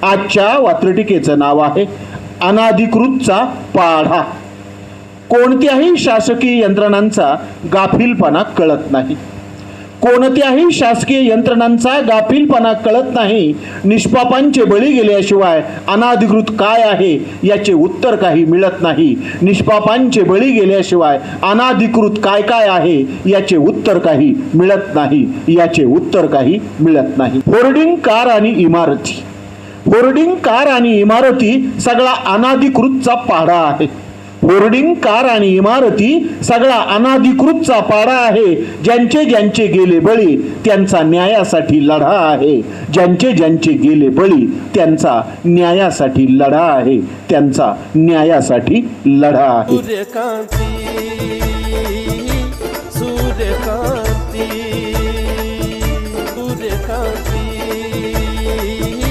आजच्या वात्रटिकेचं नाव आहे अनाधिकृतचा पाढा. कोणत्याही शासकीय यंत्रणांचा गाफीलपणा कळत नाही. कोणत्याही शासकीय यंत्रणांचा गाफीलपणा कळत नाही. निष्पापांचे बळी गेल्याशिवाय अनाधिकृत काय आहे याचे उत्तर काही मिळत नाही. निष्पापांचे बळी गेल्याशिवाय अनाधिकृत काय काय आहे याचे उत्तर काही मिळत नाही. याचे उत्तर काही मिळत नाही. होर्डिंग, कार आणि इमारती. होर्डिंग, कार आणि इमारती सगळा अनाधिकृतचा पाढा आहे. होर्डिंग, कार आणि इमारती सगळा अनाधिकृतचा पाढा आहे. ज्यांचे ज्यांचे गेले बळी त्यांचा न्यायासाठी लढा आहे. ज्यांचे ज्यांचे गेले बळी त्यांचा न्यायासाठी लढा आहे. त्यांचा न्यायासाठी लढा आहे.